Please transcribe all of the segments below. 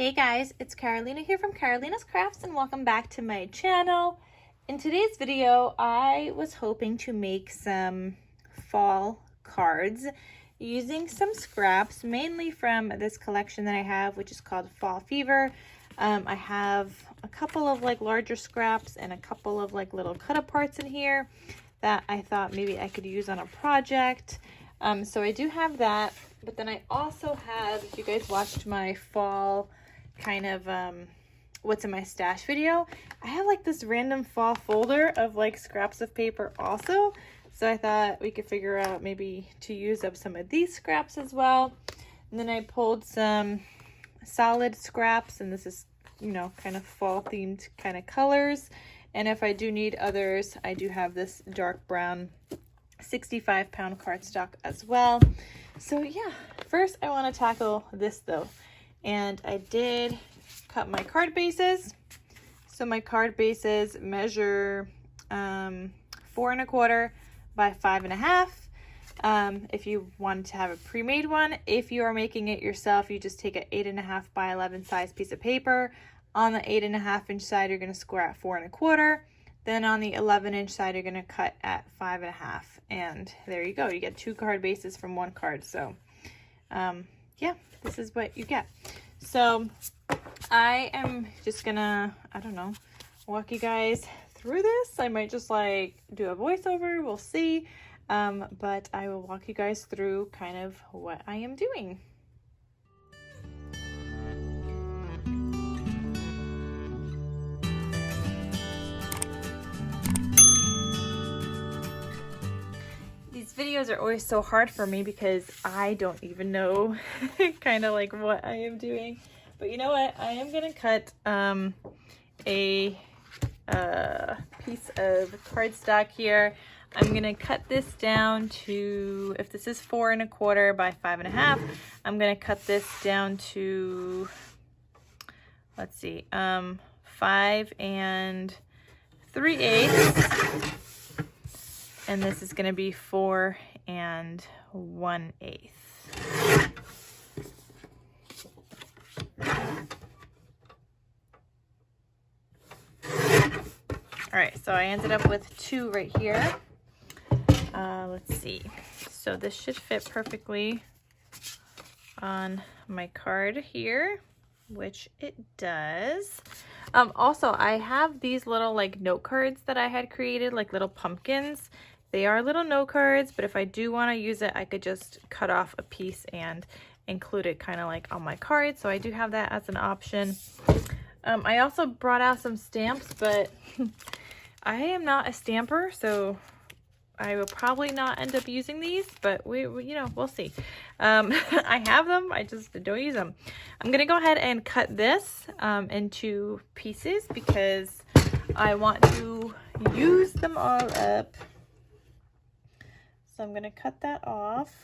Hey guys, it's Carolina here from KarolinasKrafts and welcome back to my channel. In today's video, I was hoping to make some fall cards using some scraps, mainly from this collection that I have, which is called Fall Fever. I have a couple of like larger scraps and a couple of like little cut aparts in here that I thought maybe I could use on a project. So I do have that, but then I also have, if you guys watched my fall kind of what's in my stash video, I have like this random fall folder of like scraps of paper also. So I thought we could figure out maybe to use up some of these scraps as well. And then I pulled some solid scraps, and this is, you know, kind of fall themed kind of colors. And if I do need others, I do have this dark brown 65-pound cardstock as well. So yeah, first I want to tackle this though. And I did cut my card bases. So my card bases measure 4 1/4 by 5 1/2. If you want to have a pre-made one, if you are making it yourself, you just take an 8 1/2 by 11 size piece of paper. On the 8 1/2 inch side, you're going to square at 4 1/4. Then on the 11 inch side, you're going to cut at 5 1/2. And there you go. You get 2 card bases from 1 card. So yeah, this is what you get. So I am just gonna, I don't know, walk you guys through this. I might just like do a voiceover, we'll see. But I will walk you guys through kind of what I am doing. These videos are always so hard for me because I don't even know kind of like what I am doing. But you know what? I am going to cut a piece of cardstock here. I'm going to cut this down to, if this is 4 1/4 by 5 1/2, I'm going to cut this down to, let's see, 5 3/8. And this is going to be 4 1/8. All right, so I ended up with 2 right here. Let's see. So this should fit perfectly on my card here, which it does. Also, I have these little like note cards that I had created, like little pumpkins. They are little note cards, but if I do want to use it, I could just cut off a piece and include it kind of like on my card. So I do have that as an option. I also brought out some stamps, but I am not a stamper, so I will probably not end up using these, but we you know, we'll see. I have them, I just don't use them. I'm gonna go ahead and cut this into pieces because I want to use them all up. So I'm gonna cut that off.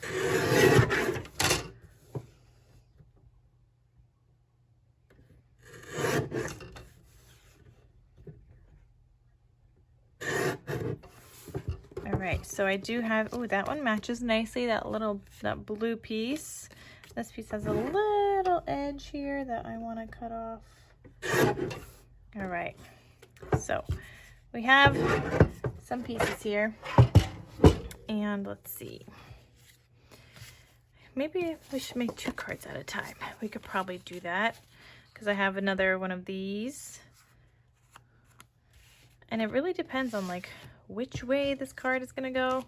All right, so I do have, oh, that one matches nicely, that blue piece. This piece has a little edge here that I want to cut off. All right, so we have some pieces here. And let's see. Maybe we should make 2 cards at a time. We could probably do that because I have another one of these. And it really depends on like which way this card is going to go.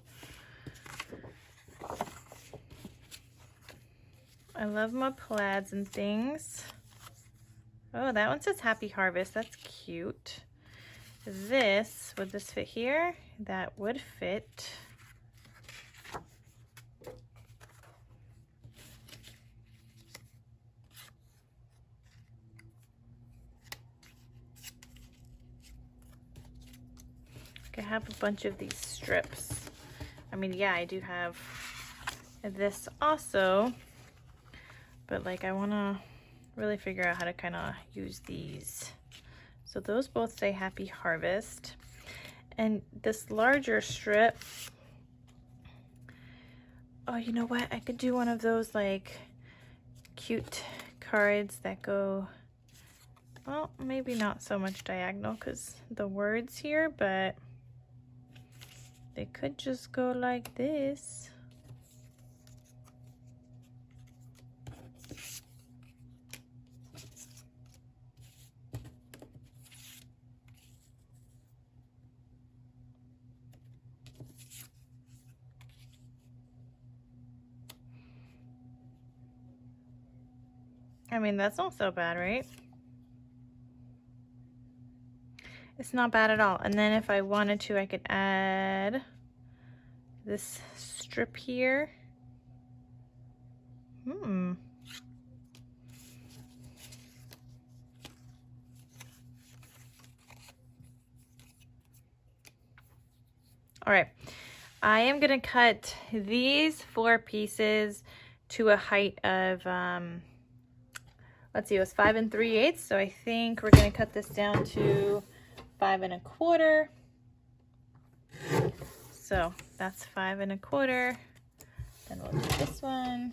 I love my plaids and things. Oh, that one says Happy Harvest. That's cute. This, would this fit here? That would fit. I have a bunch of these strips. I mean, yeah, I do have this also, but like I want to really figure out how to kind of use these. So those both say Happy Harvest. And this larger strip, oh, you know what? I could do one of those like cute cards that go, well, maybe not so much diagonal because the words here, but they could just go like this. I mean, that's not so bad, right? It's not bad at all. And then if I wanted to, I could add this strip here. All right, I am gonna cut these 4 pieces to a height of, let's see, it was 5 3/8. So I think we're gonna cut this down to 5 1/4. So that's 5 1/4. Then we'll do this one.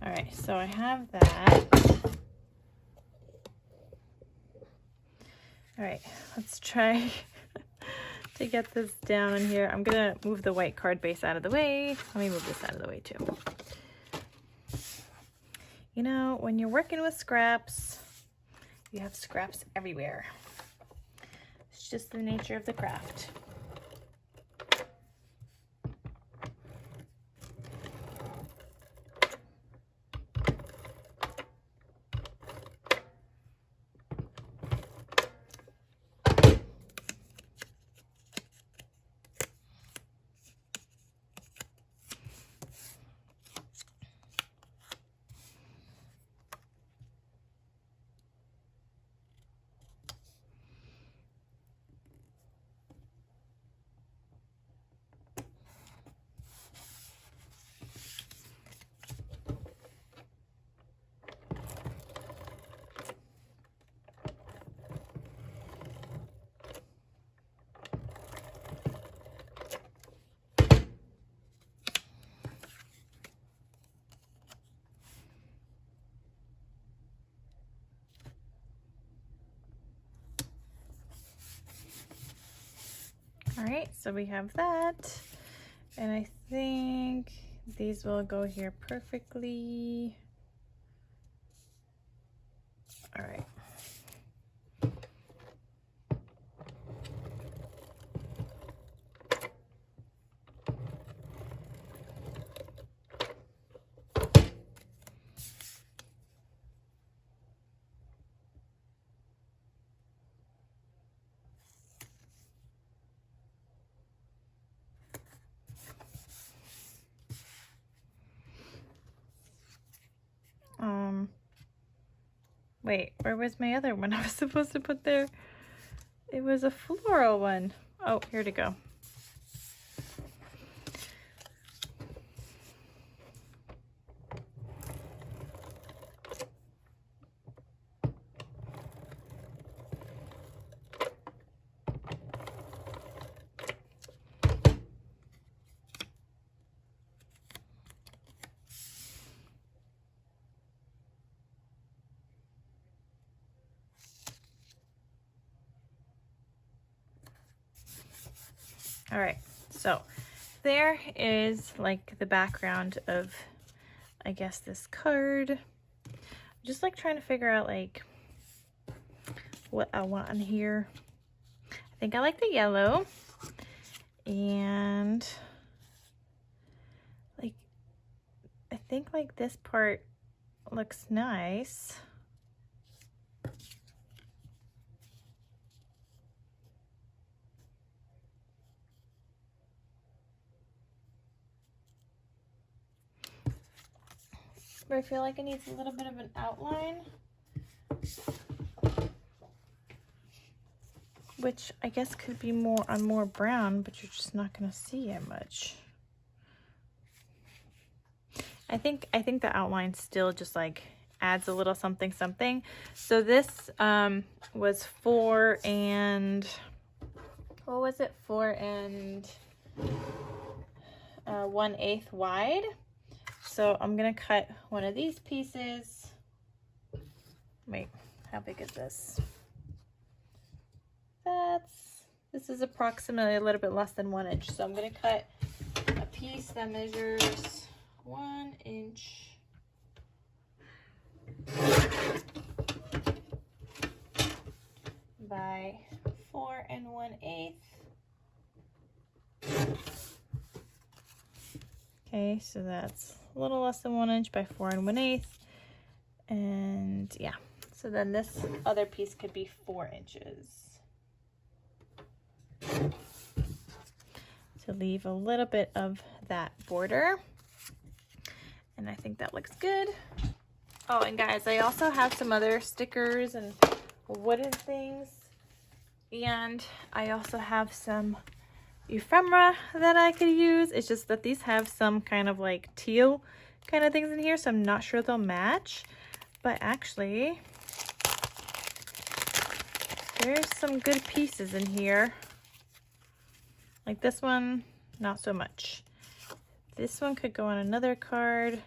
All right, so I have that. All right, let's try to get this down in here. I'm gonna move the white card base out of the way. Let me move this out of the way too. You know, when you're working with scraps, you have scraps everywhere. It's just the nature of the craft. All right, so we have that. And I think these will go here perfectly. All right. Wait, where was my other one I was supposed to put there? It was a floral one. Oh, here to go. All right, so there is like the background of, I guess, this card. I'm just like trying to figure out like what I want in here. I think I like the yellow, and like I think like this part looks nice. But I feel like it needs a little bit of an outline, which I guess could be more on more brown, but you're just not gonna see it much. I think the outline still just like adds a little something something. So this was 4 and what was it? 4 and 1/8 wide. So I'm gonna cut one of these pieces. Wait, how big is this? This is approximately a little bit less than 1 inch. So I'm gonna cut a piece that measures 1 inch by 4 and 1/8. Okay, so that's a little less than 1 inch by 4 and 1/8. And yeah, so then this other piece could be 4 inches. To leave a little bit of that border. And I think that looks good. Oh, and guys, I also have some other stickers and wooden things. And I also have some ephemera that I could use. It's just that these have some kind of like teal kind of things in here, so I'm not sure they'll match. But actually, there's some good pieces in here. Like this one, not so much. This one could go on another card.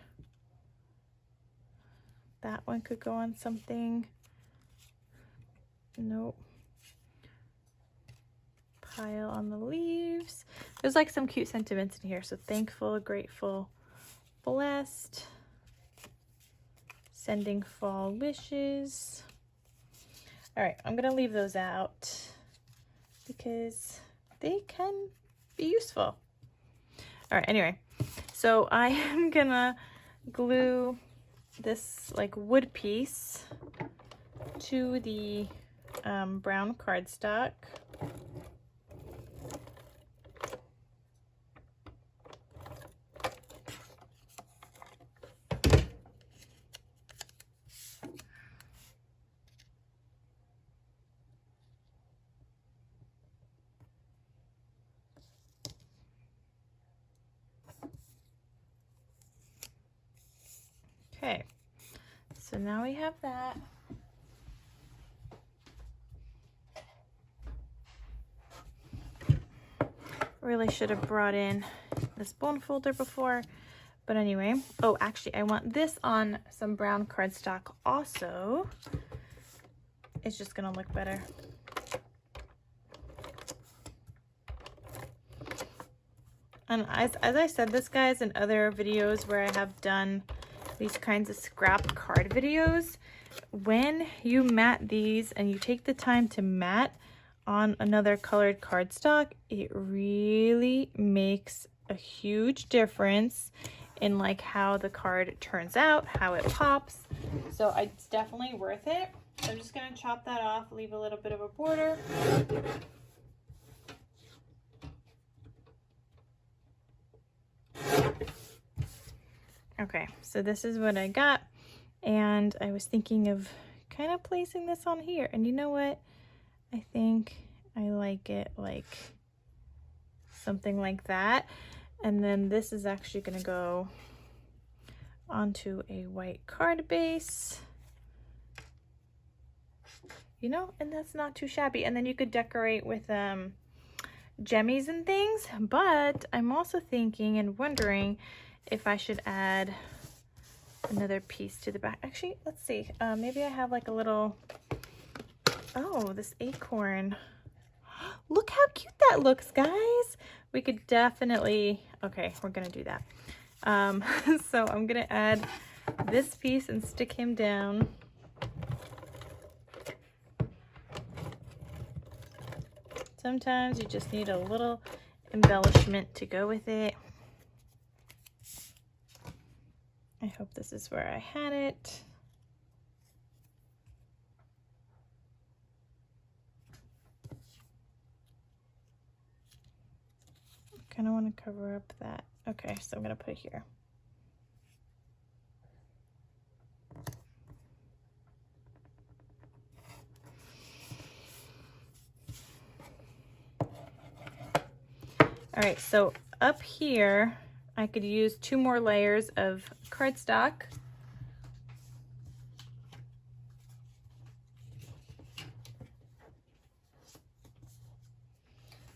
That one could go on something. Nope. Pile on the leaves. There's like some cute sentiments in here. So thankful, grateful, blessed. Sending fall wishes. All right, I'm gonna leave those out because they can be useful. All right, anyway, so I am gonna glue this like wood piece to the brown cardstock. Okay, so now we have that. Really should have brought in this bone folder before, but anyway. Oh, actually, I want this on some brown cardstock also. It's just gonna look better. And as I said this, guys, in other videos where I have done these kinds of scrap card videos, when you mat these and you take the time to mat on another colored cardstock, it really makes a huge difference in like how the card turns out, how it pops. So it's definitely worth it. So I'm just gonna chop that off, leave a little bit of a border. Okay, so this is what I got, and I was thinking of kind of placing this on here, and you know what? I think I like it like something like that. And then this is actually going to go onto a white card base, you know, and that's not too shabby. And then you could decorate with jemmies and things. But I'm also thinking and wondering if I should add another piece to the back. Actually, let's see. Maybe I have like a little, oh, this acorn. Look how cute that looks, guys. We could definitely, okay, we're gonna do that. So I'm gonna add this piece and stick him down. Sometimes you just need a little embellishment to go with it. I hope this is where I had it. I kind of want to cover up that. Okay, so I'm going to put it here. All right, so up here, I could use 2 more layers of cardstock.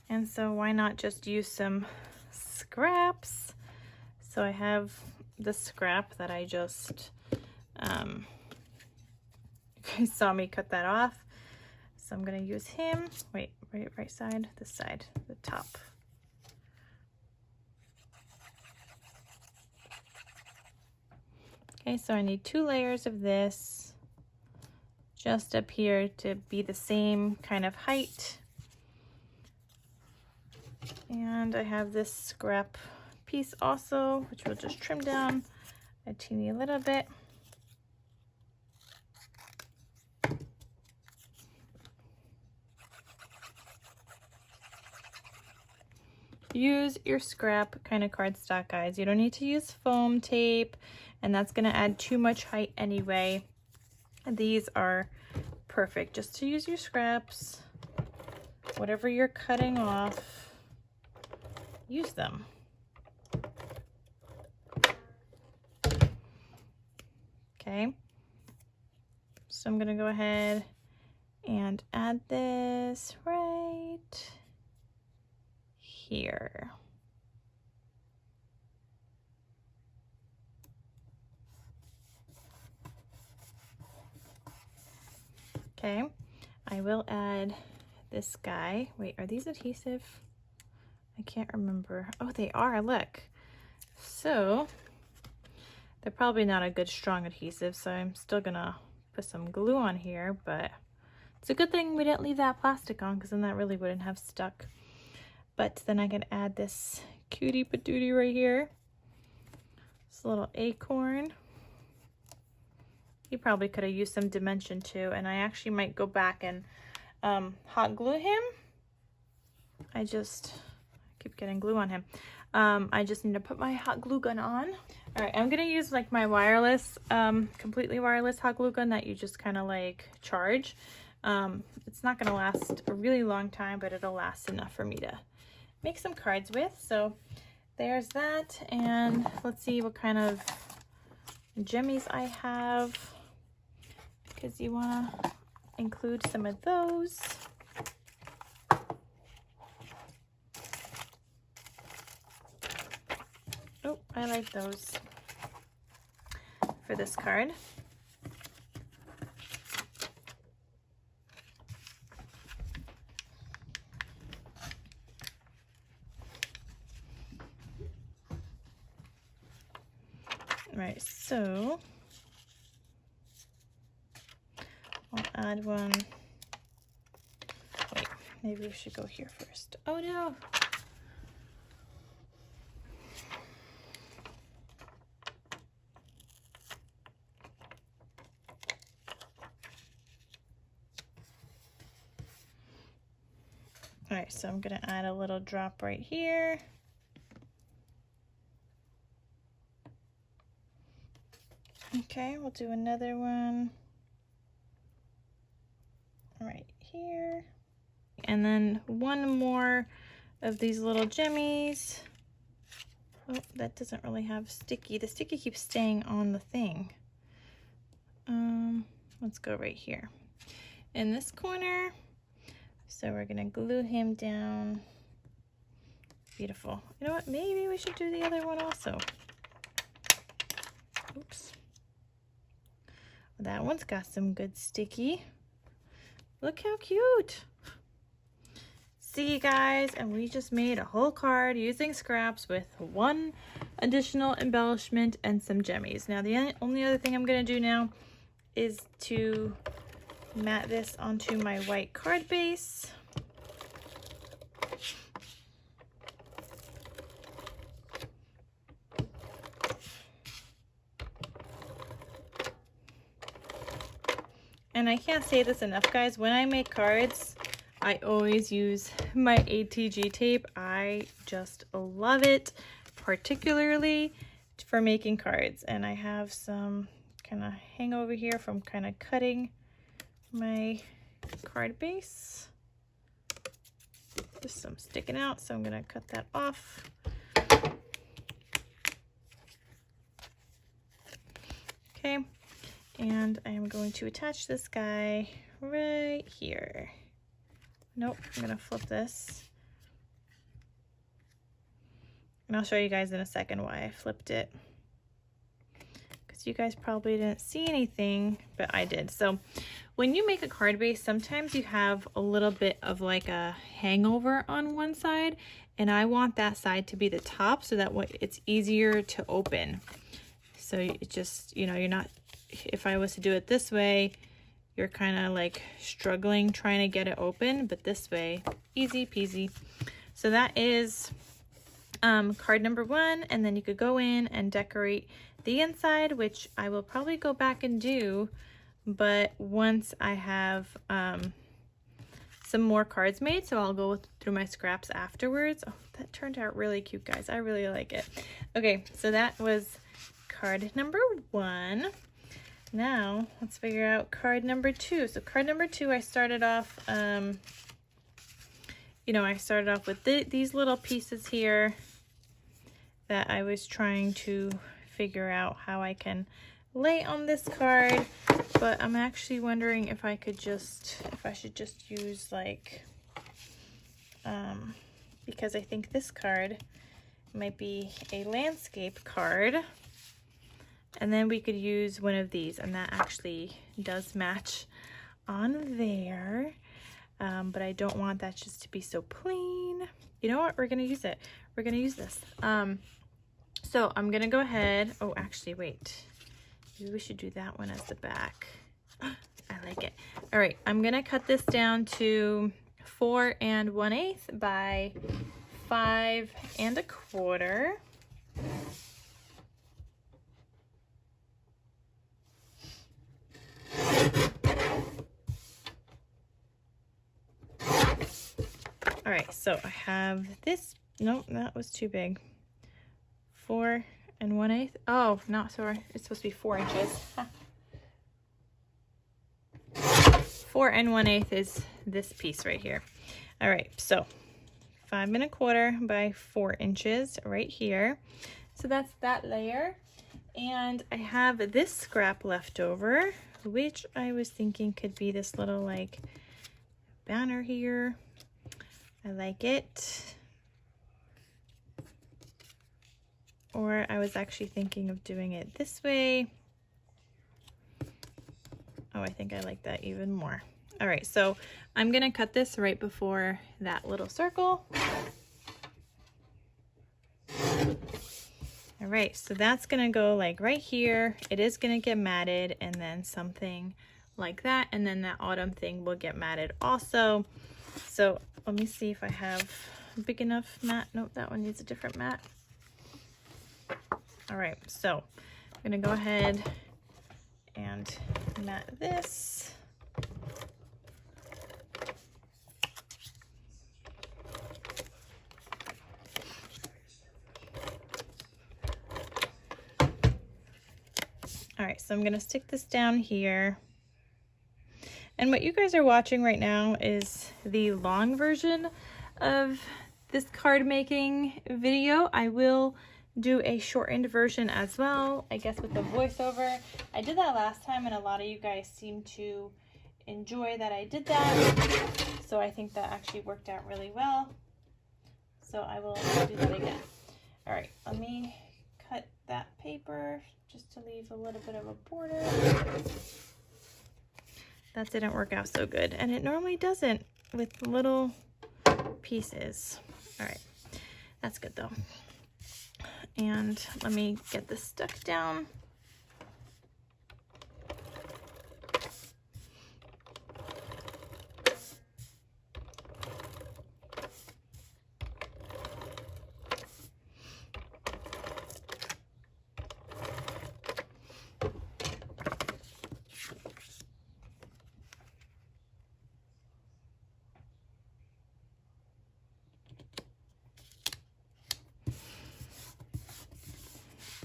And so why not just use some scraps? So I have the scrap that I just, you guys saw me cut that off. So I'm gonna use him. Wait, right side, this side, the top. Okay, so I need 2 layers of this just up here to be the same kind of height. And I have this scrap piece also, which we'll just trim down a teeny little bit. Use your scrap kind of cardstock, guys. You don't need to use foam tape, and that's going to add too much height anyway. These are perfect just to use your scraps. Whatever you're cutting off, use them. Okay, so I'm going to go ahead and add this right here. Okay, I will add this guy. Wait, are these adhesive? I can't remember. Oh, they are, look. So they're probably not a good strong adhesive, so I'm still gonna put some glue on here, but it's a good thing we didn't leave that plastic on, because then that really wouldn't have stuck. But then I can add this cutie patootie right here. This little acorn. He probably could have used some dimension too, and I actually might go back and hot glue him. I keep getting glue on him. I just need to put my hot glue gun on. All right, I'm gonna use like my wireless, completely wireless hot glue gun that you just kind of like charge. It's not gonna last a really long time, but it'll last enough for me to make some cards with. So there's that, and let's see what kind of jemmies I have, because you want to include some of those. Oh, I like those for this card. Right, so I'll add one. Wait, maybe we should go here first. Oh no! All right, so I'm gonna add a little drop right here. Okay, we'll do another one right here. And then one more of these little jemmies. Oh, that doesn't really have sticky. The sticky keeps staying on the thing. Let's go right here in this corner. So we're gonna glue him down. Beautiful. You know what? Maybe we should do the other one also. Oops. That one's got some good sticky. Look how cute. See, guys, and we just made a whole card using scraps with one additional embellishment and some jemmies. Now, the only other thing I'm going to do now is to mat this onto my white card base. And I can't say this enough, guys. When I make cards, I always use my ATG tape. I just love it, particularly for making cards. And I have some kind of hangover here from kind of cutting my card base. Just some sticking out, so I'm gonna cut that off. Okay, and I am going to attach this guy right here. Nope, I'm gonna flip this. And I'll show you guys in a second why I flipped it. Because you guys probably didn't see anything, but I did. So when you make a card base, sometimes you have a little bit of like a hangover on one side, and I want that side to be the top so that way it's easier to open. So it just, you know, you're not, if I was to do it this way, you're kind of like struggling trying to get it open, but this way, easy peasy. So that is card number 1, and then you could go in and decorate the inside, which I will probably go back and do, but once I have some more cards made, so I'll go through my scraps afterwards. Oh, that turned out really cute, guys. I really like it. Okay, so that was card number 1. Now let's figure out card number 2. So card number 2, I started off, you know, I started off with these little pieces here that I was trying to figure out how I can lay on this card, but I'm actually wondering if I could just, if I should just use like, because I think this card might be a landscape card, and then we could use one of these, and that actually does match on there, but I don't want that just to be so plain. You know what, we're gonna use it. We're gonna use this. So I'm gonna go ahead, oh actually wait, maybe we should do that one as the back. I like it. All right, I'm gonna cut this down to 4 1/8 by 5 1/4. All right, so I have this, nope, that was too big. 4 1/8. Oh, not sorry. It's supposed to be 4 inches. Huh. 4 1/8 is this piece right here. All right, so 5 1/4 by 4 inches right here. So that's that layer. And I have this scrap left over, which I was thinking could be this little like banner here. I like it. Or I was actually thinking of doing it this way. Oh, I think I like that even more. All right, so I'm gonna cut this right before that little circle. All right, so that's gonna go like right here. It is gonna get matted, and then something like that, and then that autumn thing will get matted also. So let me see if I have a big enough mat. Nope, that one needs a different mat. All right, so I'm gonna go ahead and mat this. All right, so I'm gonna stick this down here. And what you guys are watching right now is the long version of this card making video. I will do a shortened version as well, I guess with the voiceover. I did that last time and a lot of you guys seem to enjoy that I did that. So I think that actually worked out really well. So I will do that again. All right, let me cut that paper just to leave a little bit of a border. That didn't work out so good, and it normally doesn't with little pieces. All right, that's good though. And let me get this stuck down.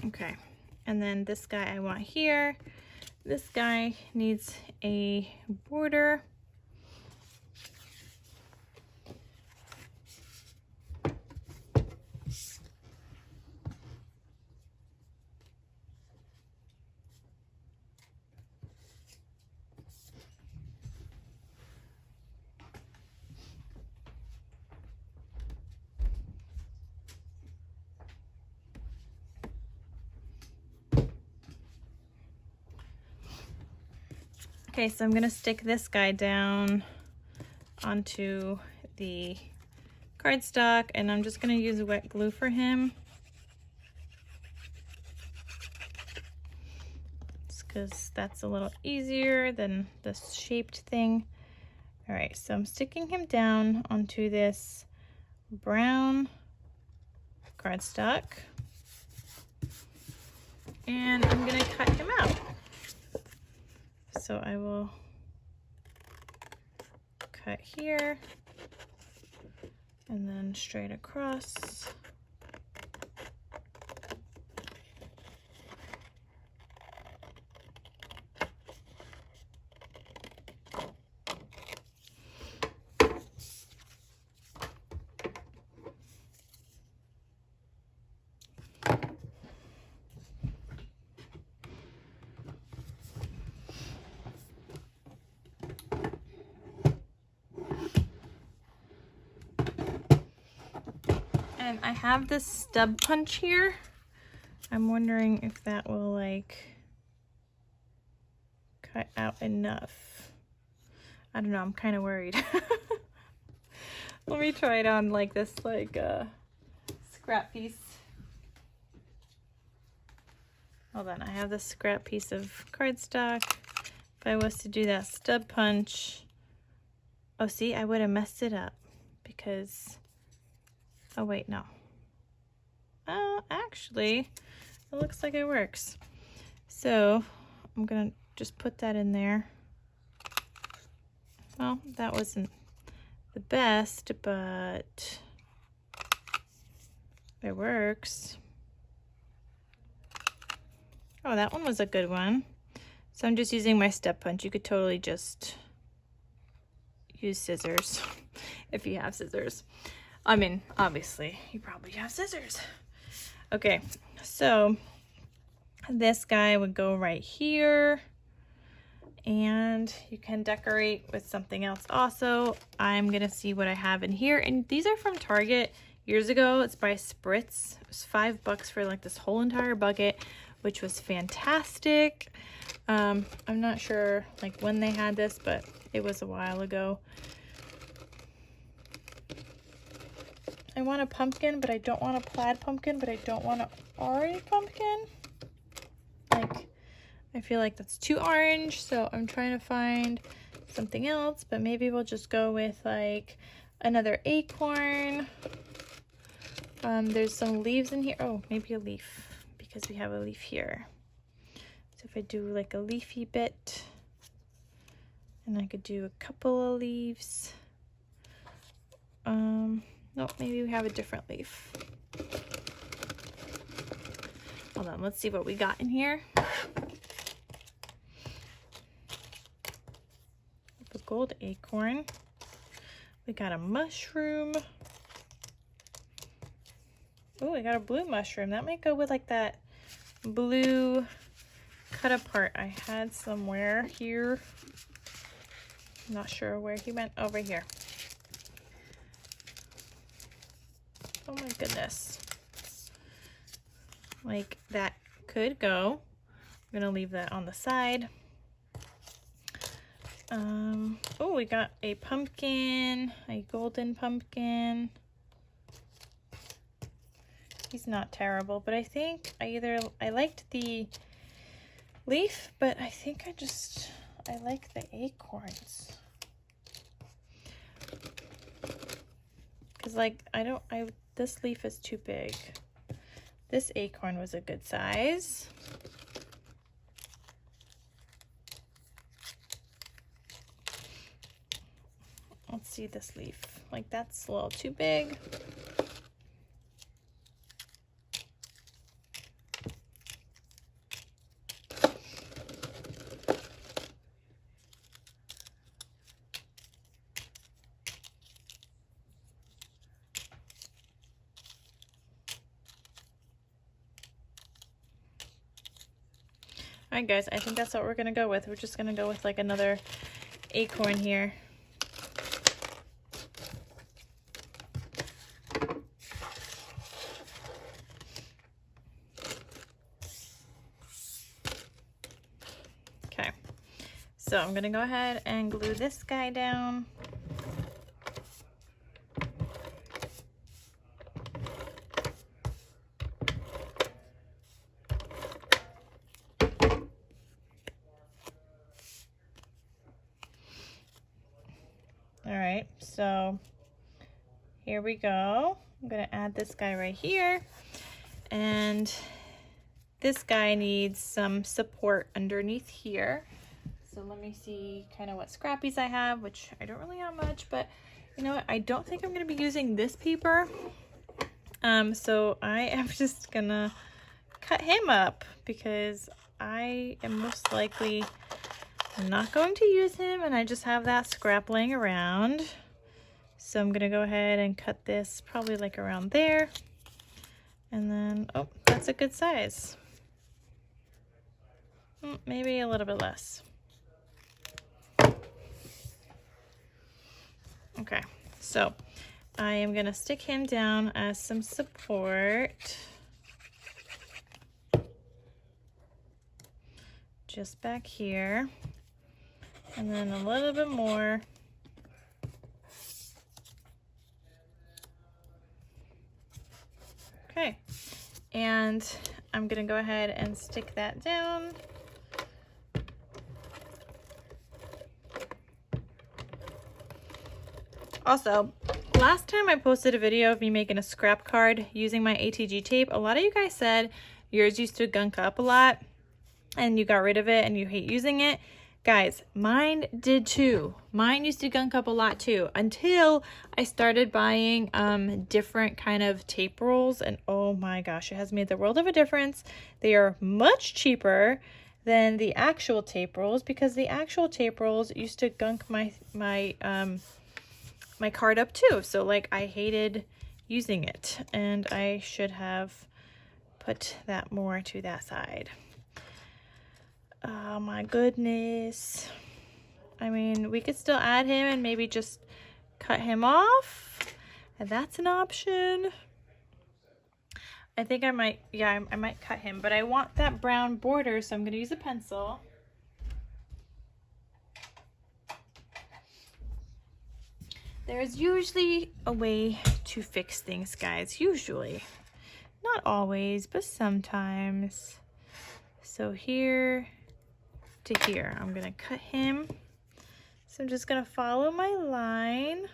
Okay, and then this guy I want here. This guy needs a border. Okay, so I'm gonna stick this guy down onto the cardstock, and I'm just gonna use wet glue for him. Just because that's a little easier than the shaped thing. All right, so I'm sticking him down onto this brown cardstock, and I'm gonna cut him out. So I will cut here and then straight across. And I have this stub punch here. I'm wondering if that will like cut out enough. I don't know, I'm kind of worried. Let me try it on like this like scrap piece. Hold on, I have this scrap piece of cardstock. If I was to do that stub punch, oh see, I would have messed it up because, oh wait, no. Oh, actually, it looks like it works. So I'm gonna just put that in there. Well, that wasn't the best, but it works. Oh, that one was a good one. So I'm just using my step punch. You could totally just use scissors if you have scissors. I mean, obviously, you probably have scissors. Okay, so this guy would go right here, and you can decorate with something else also. I'm gonna see what I have in here, and these are from Target years ago. It's by Spritz. It was $5 for like this whole entire bucket, which was fantastic. I'm not sure like when they had this, but it was a while ago. I want a pumpkin, but I don't want a plaid pumpkin, but I don't want an orange pumpkin. Like, I feel like that's too orange, so I'm trying to find something else, but maybe we'll just go with like another acorn. There's some leaves in here. Oh, maybe a leaf, because we have a leaf here. So if I do like a leafy bit, and I could do a couple of leaves. Nope, maybe we have a different leaf. Hold on, let's see what we got in here. A gold acorn. We got a mushroom. Oh, we got a blue mushroom. That might go with like that blue cut apart I had somewhere here. I'm not sure where he went. Over here. Oh my goodness. Like that could go. I'm gonna leave that on the side. Oh, we got a pumpkin, a golden pumpkin. He's not terrible, but I think I liked the leaf, but I think I like the acorns. Cause like, this leaf is too big. This acorn was a good size. Let's see this leaf. Like that's a little too big. Alright guys, I think that's what we're gonna go with. We're just gonna go with like another acorn here. So I'm gonna go ahead and glue this guy down. All right, so here we go. I'm gonna add this guy right here, and this guy needs some support underneath here. So let me see kind of what scrappies I have, which I don't really have much, but you know what? I don't think I'm gonna be using this paper. So I am just gonna cut him up because I am most likely not going to use him, and I just have that scrap laying around. So I'm gonna go ahead and cut this probably like around there. And then, oh, that's a good size. Maybe a little bit less. Okay, so I am gonna stick him down as some support. Just back here. And then a little bit more. Okay, and I'm gonna go ahead and stick that down. Also, last time I posted a video of me making a scrap card using my ATG tape, a lot of you guys said yours used to gunk up a lot and you got rid of it and you hate using it. Guys, mine did too. Mine used to gunk up a lot too, until I started buying different kind of tape rolls, and oh my gosh, it has made the world of a difference. They are much cheaper than the actual tape rolls, because the actual tape rolls used to gunk my card up too. So like, I hated using it, and I should have put that more to that side. Oh my goodness. I mean, we could still add him and maybe just cut him off. And that's an option. I think I might, yeah, I might cut him, but I want that brown border, so I'm going to use a pencil. There's usually a way to fix things, guys. Usually. Not always, but sometimes. So here to here, I'm gonna cut him. So I'm just gonna follow my line.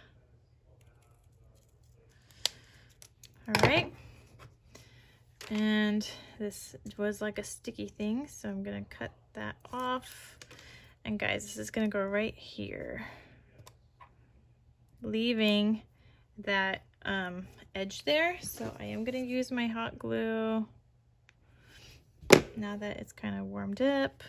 All right. And this was like a sticky thing, so I'm gonna cut that off. And guys, this is gonna go right here, leaving that edge there. So I am gonna use my hot glue now that it's kind of warmed up.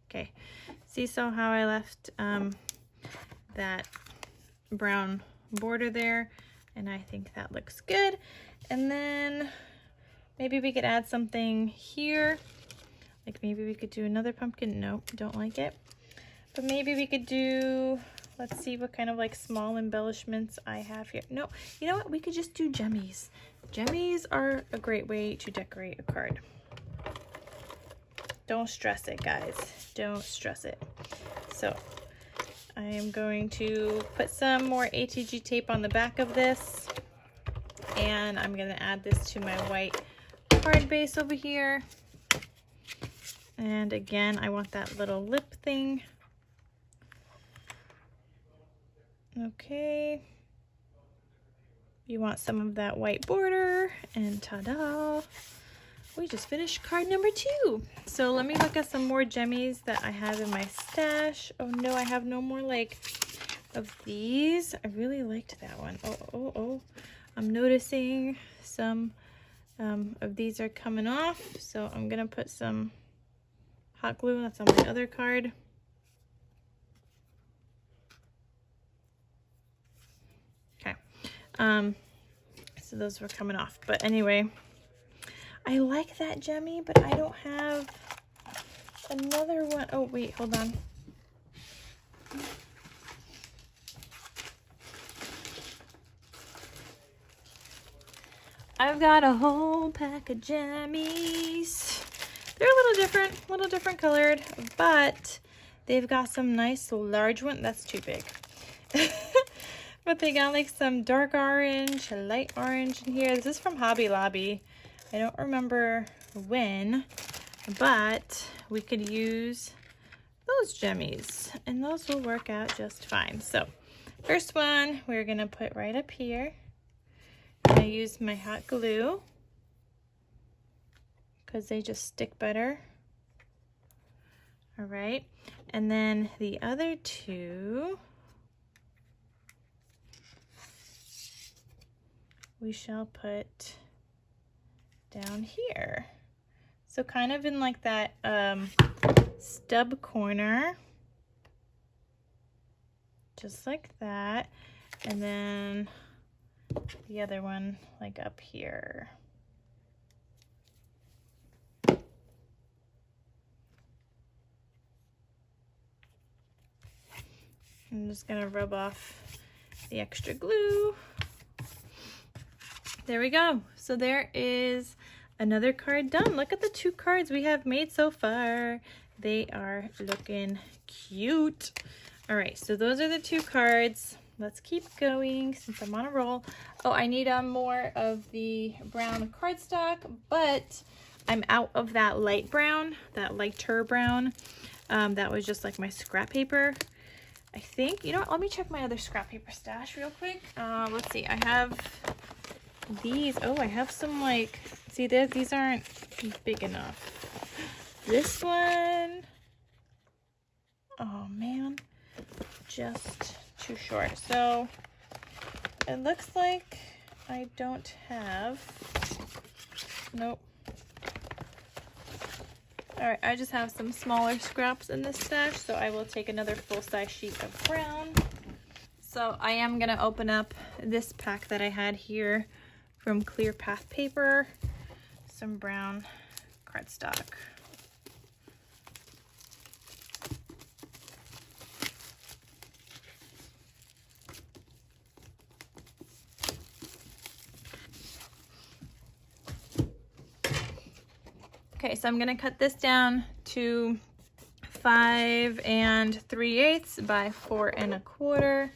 Okay, see, so how I left that brown border there, and I think that looks good. And then maybe we could add something here, like maybe we could do another pumpkin. No, don't like it. But maybe we could do, let's see what kind of like small embellishments I have here. No, you know what, we could just do jemmies. Jemmies are a great way to decorate a card. Don't stress it, guys. Don't stress it. So I am going to put some more ATG tape on the back of this, and I'm going to add this to my white card base over here. And again, I want that little lip thing. Okay. You want some of that white border, and ta-da! We just finished card number 2. So let me look at some more jemmies that I have in my stash. Oh no, I have no more like of these. I really liked that one. Oh. I'm noticing some of these are coming off. So I'm gonna put some hot glue. That's on my other card. Okay. So those were coming off. But anyway, I like that jemmy, but I don't have another one. Oh, wait, hold on. I've got a whole pack of jammies. They're a little different colored, but they've got some nice large one. That's too big. But they got like some dark orange, light orange in here. This is from Hobby Lobby. I don't remember when, but we could use those jemmies and those will work out just fine. So first one we're gonna put right up here. I use my hot glue because they just stick better. All right, and then the other two we shall put down here. So kind of in like that stub corner, just like that. And then the other one like up here. I'm just gonna rub off the extra glue. There we go. So there is another card done. Look at the 2 cards we have made so far. They are looking cute. All right, so those are the 2 cards. Let's keep going since I'm on a roll. Oh, I need more of the brown cardstock, but I'm out of that light brown, that lighter brown. That was just like my scrap paper. I think, you know what, let me check my other scrap paper stash real quick. Let's see, I have these. Oh, I have some like, see this, these aren't big enough. This one, oh man, just too short. So it looks like I don't have, nope. All right, I just have some smaller scraps in this stash, so I will take another full-size sheet of brown. So I am gonna open up this pack that I had here from Clear Path Paper, some brown cardstock. Okay, so I'm gonna cut this down to 5 3/8 by 4 1/4.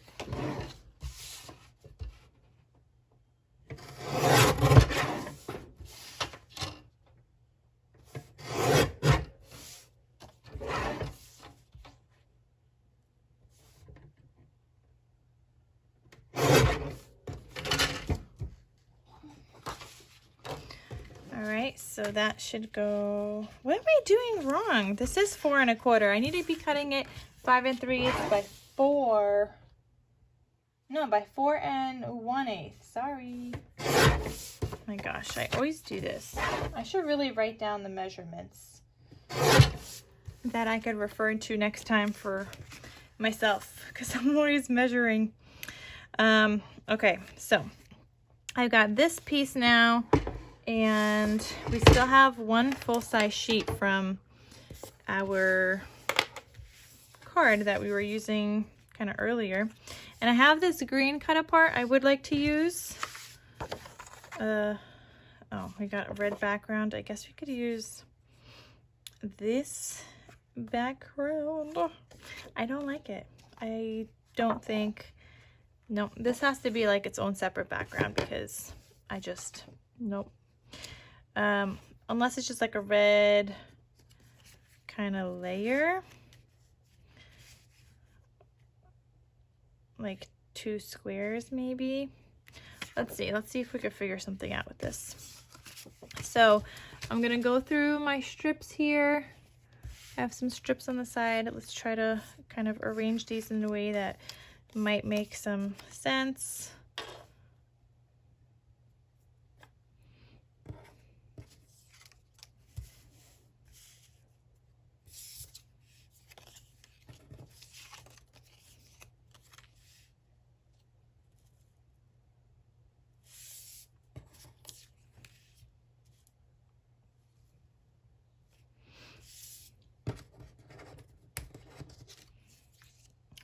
All right, so that should go, what am I doing wrong? This is 4 1/4. I need to be cutting it 5 3/8 by 4. No, by 4 1/8. Sorry. My gosh, I always do this. I should really write down the measurements that I could refer to next time for myself, because I'm always measuring. Okay, so I've got this piece now, and we still have one full-size sheet from our card that we were using kind of earlier. And I have this green cut apart I would like to use. Oh, we got a red background. I guess we could use this background. I don't like it. I don't think, no, this has to be like its own separate background because I just, nope. Unless it's just like a red kind of layer, like 2 squares maybe. Let's see if we can figure something out with this. So I'm gonna go through my strips here. I have some strips on the side. Let's try to kind of arrange these in a way that might make some sense.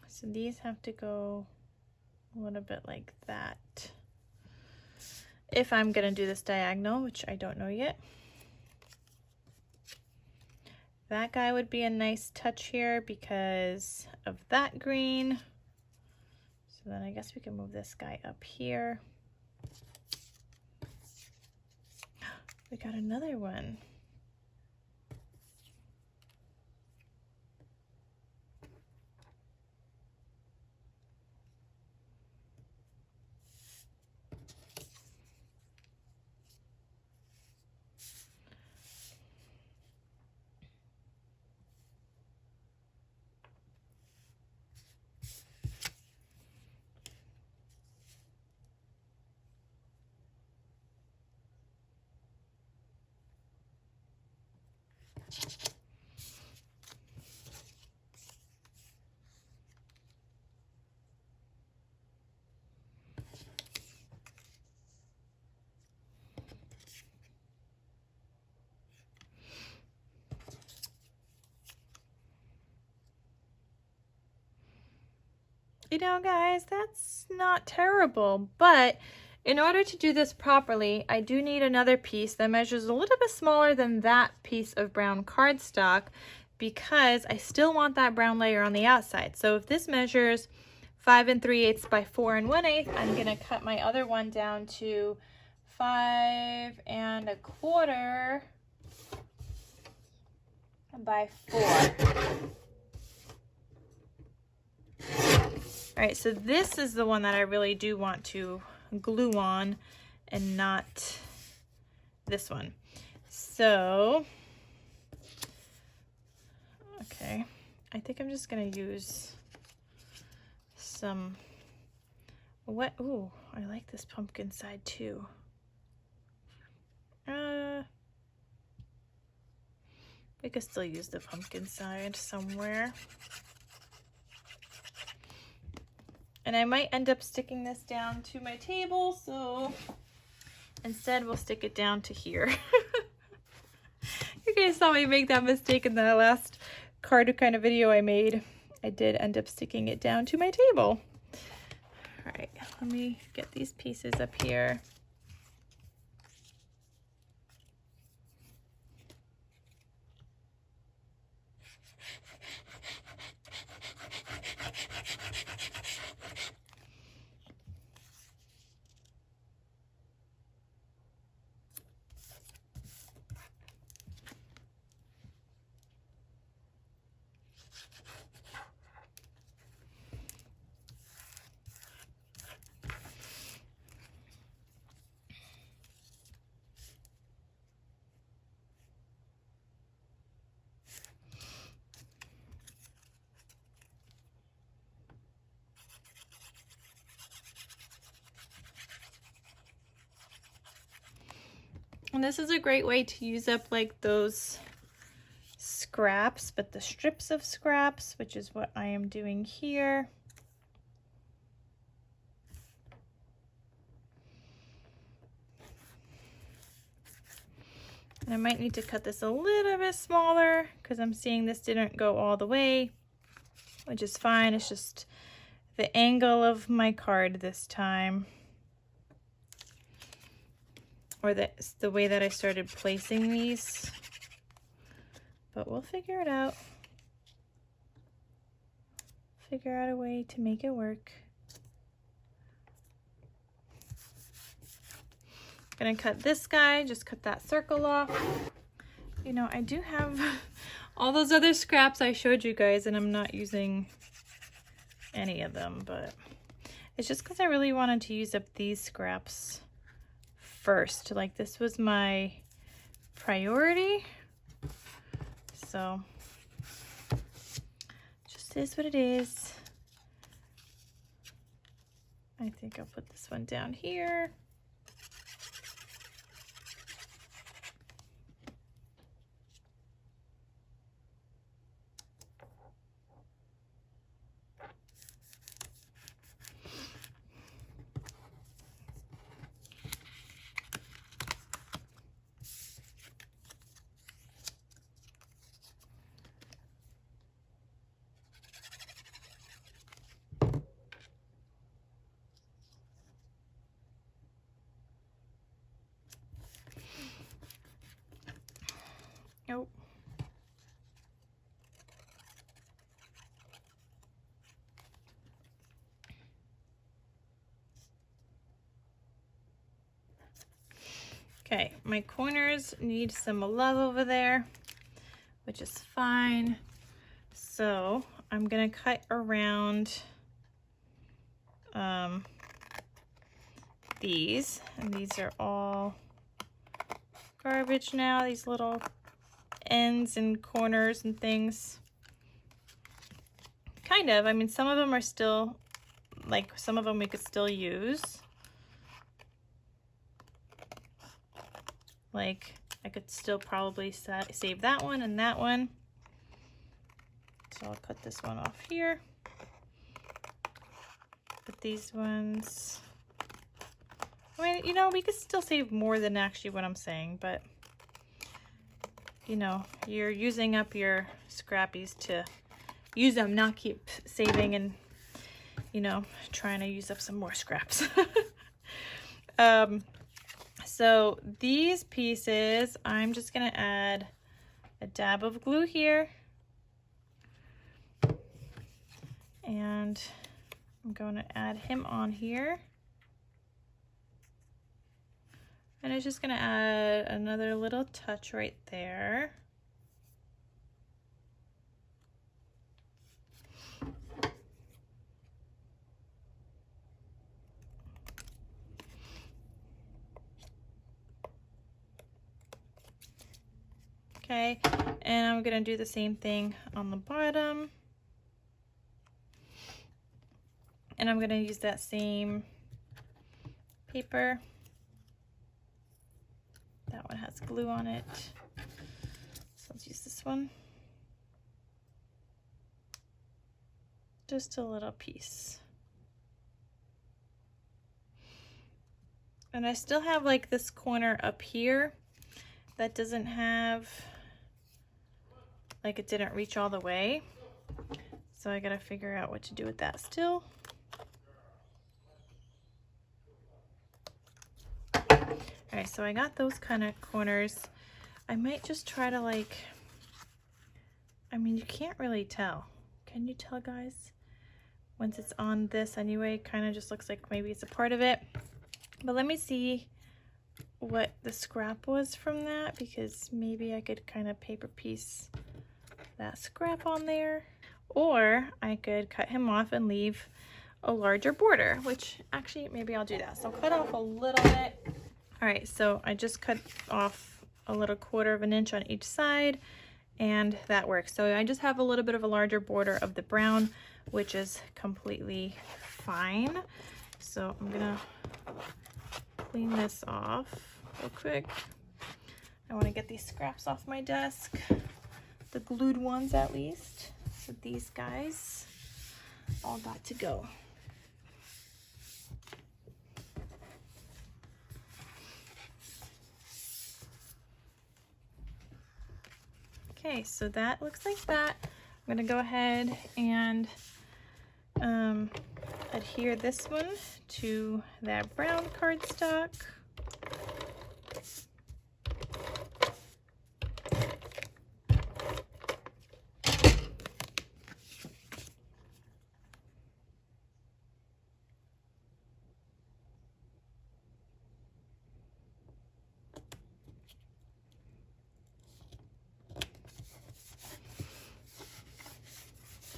So these have to go a little bit like that. if I'm gonna do this diagonal, which I don't know yet. That guy would be a nice touch here because of that green. So then I guess we can move this guy up here. We got another one. You know, guys, that's not terrible, but in order to do this properly, I do need another piece that measures a little bit smaller than that piece of brown cardstock because I still want that brown layer on the outside. So if this measures 5 3/8 by 4 1/8, I'm gonna cut my other one down to 5 1/4 by 4. All right, so this is the one that I really do want to glue on and not this one. So, okay, I think I'm just gonna use some wet, ooh, I like this pumpkin side too. We could still use the pumpkin side somewhere. And I might end up sticking this down to my table, so instead we'll stick it down to here. You guys saw me make that mistake in the last card kind of video I made. I did end up sticking it down to my table. All right, let me get these pieces up here. And this is a great way to use up like those scraps, but the strips of scraps, which is what I am doing here. And I might need to cut this a little bit smaller because I'm seeing this didn't go all the way, which is fine. It's just the angle of my card this time. Or the way that I started placing these. But we'll figure it out. Figure out a way to make it work. Gonna cut this guy, just cut that circle off. You know, I do have all those other scraps I showed you guys, and I'm not using any of them, but it's just because I really wanted to use up these scraps first. Like, this was my priority. So, just is what it is. I think I'll put this one down here. Okay, my corners need some love over there, which is fine. So I'm gonna cut around these, and these are all garbage now, these little ends and corners and things. Kind of, I mean, some of them are still, like, some of them we could still use. Like, I could still probably save that one and that one. So I'll cut this one off here. But these ones, I mean, you know, we could still save more than actually what I'm saying, but you know, you're using up your scrappies to use them, not keep saving and, you know, trying to use up some more scraps. So these pieces, I'm just gonna add a dab of glue here. And I'm going to add him on here. And it's just gonna add another little touch right there. Okay, and I'm gonna do the same thing on the bottom. And I'm gonna use that same paper. That one has glue on it. So let's use this one. Just a little piece. And I still have like this corner up here that doesn't have, like, it didn't reach all the way. So I gotta figure out what to do with that still. All right, so I got those kind of corners. I might just try to, like, I mean, you can't really tell. Can you tell, guys? Once it's on this anyway, it kind of just looks like maybe it's a part of it. But let me see what the scrap was from that, because maybe I could kind of paper piece that scrap on there. Or I could cut him off and leave a larger border, which actually maybe I'll do that. So cut off a little bit. All right, so I just cut off a little 1/4 of an inch on each side, and that works. So I just have a little bit of a larger border of the brown, which is completely fine. So I'm gonna clean this off real quick. I wanna get these scraps off my desk, the glued ones at least. So these guys all got to go. Okay, so that looks like that. I'm gonna go ahead and adhere this one to that brown cardstock.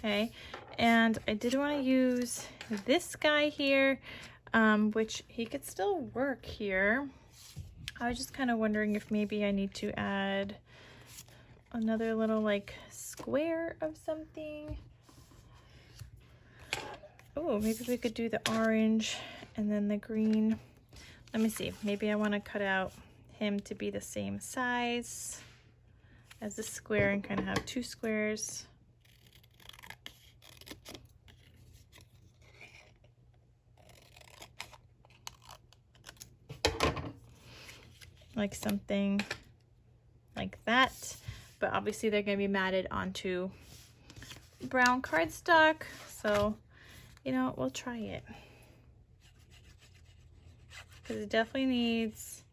Okay, and I did want to use this guy here, which he could still work here. I was just kind of wondering if maybe I need to add another little like square of something. Oh, maybe we could do the orange and then the green. Let me see, maybe I want to cut out him to be the same size as the square and kind of have 2 squares. Like something like that, but obviously they're going to be matted onto brown cardstock, so you know, we'll try it because it definitely needs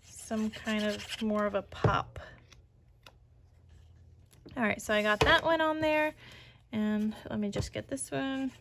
some kind of more of a pop. All right, so I got that one on there, and let me just get this one.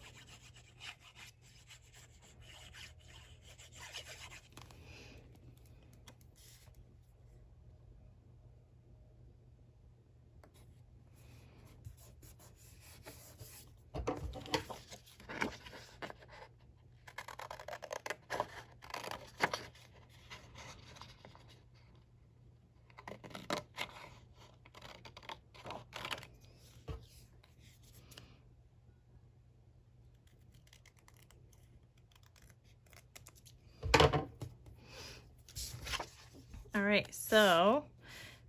All right, so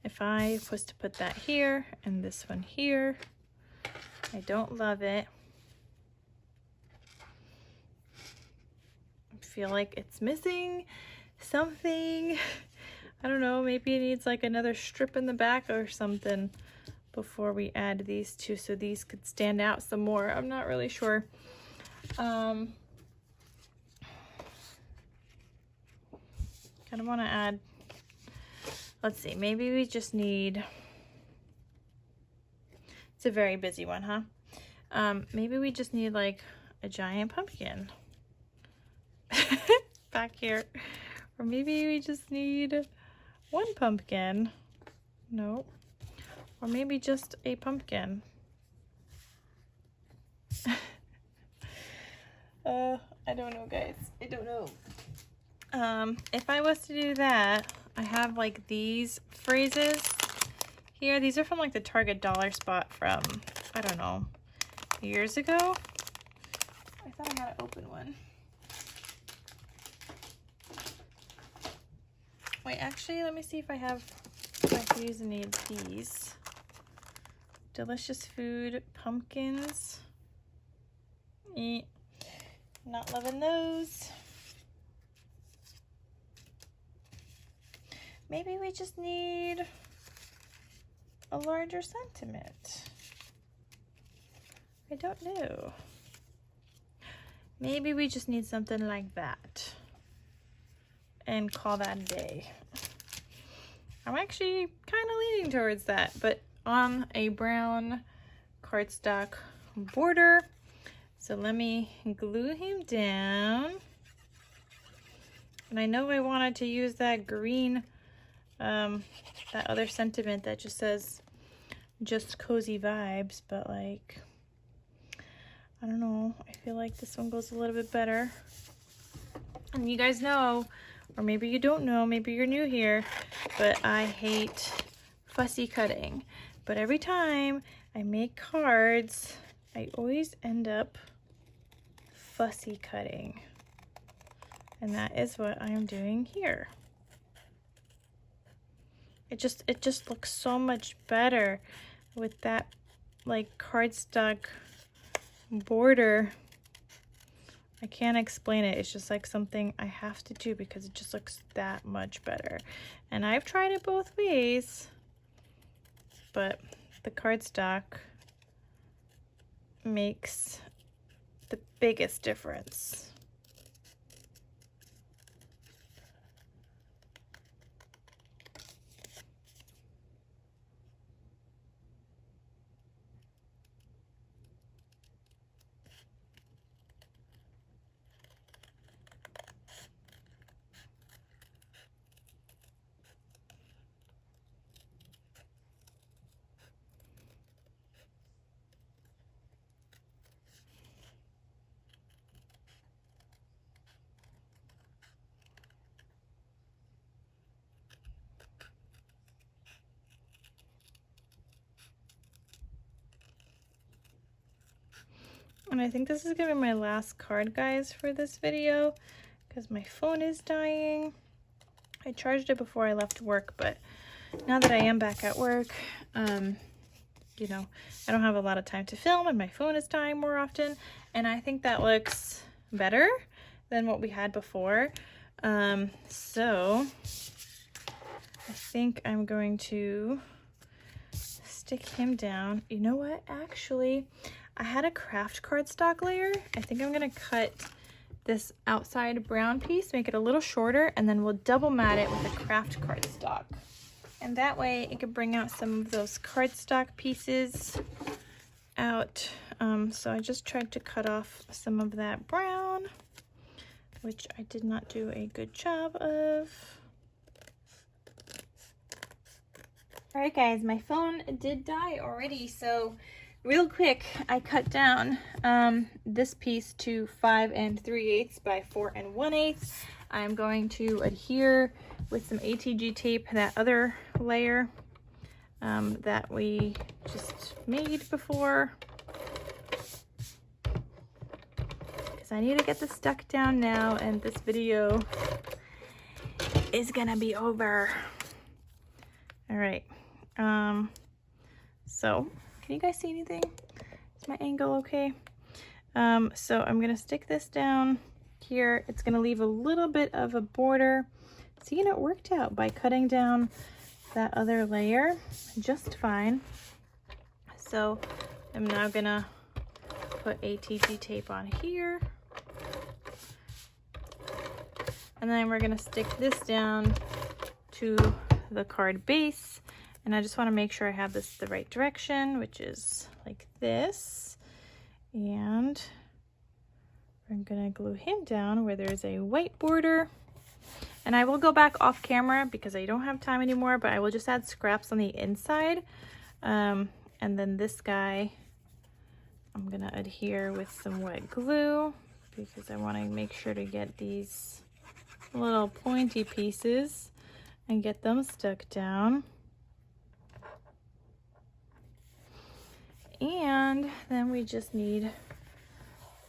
if I was to put that here and this one here, I don't love it. I feel like it's missing something. I don't know, maybe it needs like another strip in the back or something before we add these two so these could stand out some more. I'm not really sure. Kind of want to add, let's see, maybe we just need, it's a very busy one, huh? Maybe we just need like a giant pumpkin back here. Or maybe we just need one pumpkin. No. Or maybe just a pumpkin. I don't know, guys. I don't know. If I was to do that, I have like these phrases here. These are from like the Target dollar spot from, I don't know, years ago. I thought I had an open one. Wait, actually, let me see if I could use any of these. Delicious food, pumpkins. Not loving those. Maybe we just need a larger sentiment. I don't know. Maybe we just need something like that and call that a day. I'm actually kind of leaning towards that, but on a brown cardstock border. So let me glue him down. And I know I wanted to use that green, that other sentiment that just says just cozy vibes, but like, I don't know, I feel like this one goes a little bit better. And you guys know, or maybe you don't know, maybe you're new here, but I hate fussy cutting. But every time I make cards, I always end up fussy cutting. And that is what I'm doing here. It just looks so much better with that like cardstock border. I can't explain it. It's just like something I have to do because it just looks that much better. And I've tried it both ways, but the cardstock makes the biggest difference. And I think this is gonna be my last card, guys, for this video because my phone is dying. I charged it before I left work, but now that I am back at work, you know, I don't have a lot of time to film and my phone is dying more often. And I think that looks better than what we had before. So I think I'm going to stick him down. You know what, actually, I had a craft cardstock layer. I think I'm gonna cut this outside brown piece, make it a little shorter, and then we'll double mat it with a craft cardstock. And that way it could bring out some of those cardstock pieces out. So I just tried to cut off some of that brown, which I did not do a good job of. All right, guys, my phone did die already, so real quick, I cut down this piece to 5 3/8 by 4 1/8. I'm going to adhere with some ATG tape that other layer that we just made before, because I need to get this stuck down now, and this video is gonna be over. All right, so can you guys see anything? Is my angle okay? So I'm gonna stick this down here. It's gonna leave a little bit of a border. See, and it worked out by cutting down that other layer just fine. So I'm now gonna put ATG tape on here. And then we're gonna stick this down to the card base. And I just wanna make sure I have this the right direction, which is like this. And I'm gonna glue him down where there's a white border. And I will go back off camera because I don't have time anymore, but I will just add scraps on the inside. And then this guy, I'm gonna adhere with some wet glue because I wanna make sure to get these little pointy pieces and get them stuck down. And then we just need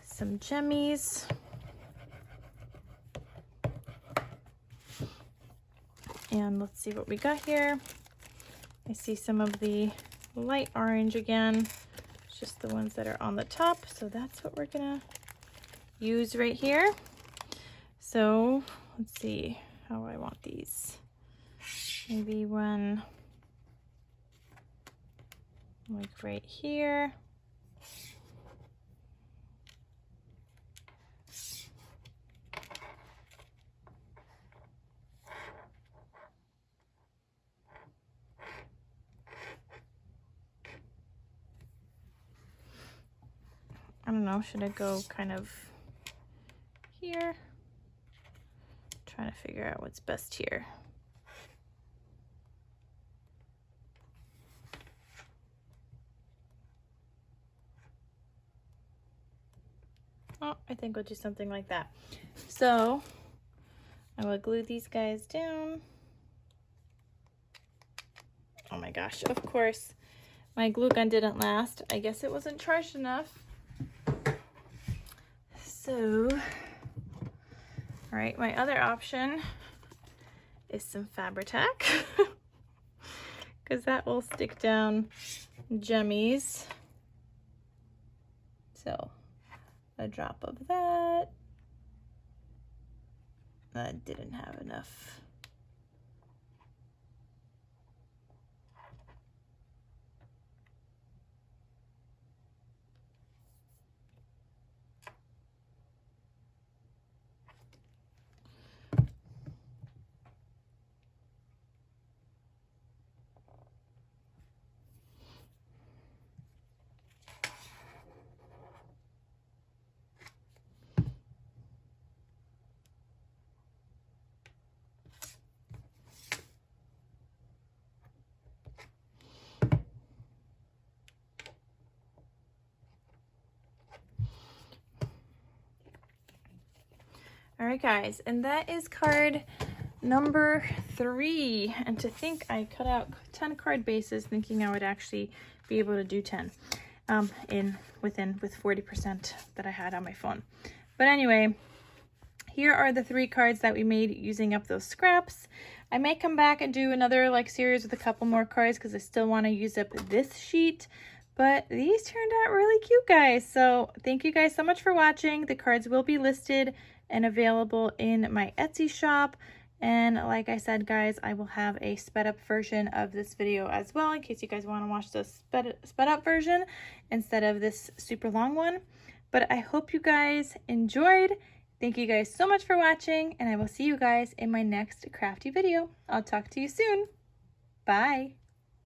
some jemmies. And let's see what we got here. I see some of the light orange again. It's just the ones that are on the top. So that's what we're gonna use right here. So let's see how I want these. Maybe one like right here. I don't know, should I go kind of here? Trying to figure out what's best here. Oh, I think we'll do something like that. So I will glue these guys down. Oh my gosh, of course, my glue gun didn't last. I guess it wasn't charged enough. So, all right, my other option is some Fabri-Tac because that will stick down jemmies. So a drop of that. That didn't have enough. All right, guys, and that is card number 3. And to think I cut out 10 card bases thinking I would actually be able to do 10 with 40% that I had on my phone. But anyway, here are the 3 cards that we made using up those scraps. I may come back and do another series with a couple more cards because I still want to use up this sheet. But these turned out really cute, guys. So thank you guys so much for watching. The cards will be listed and available in my Etsy shop. And like I said, guys, I will have a sped up version of this video as well in case you guys want to watch the sped up version instead of this super long one. But I hope you guys enjoyed. Thank you guys so much for watching, and I will see you guys in my next crafty video. I'll talk to you soon. Bye.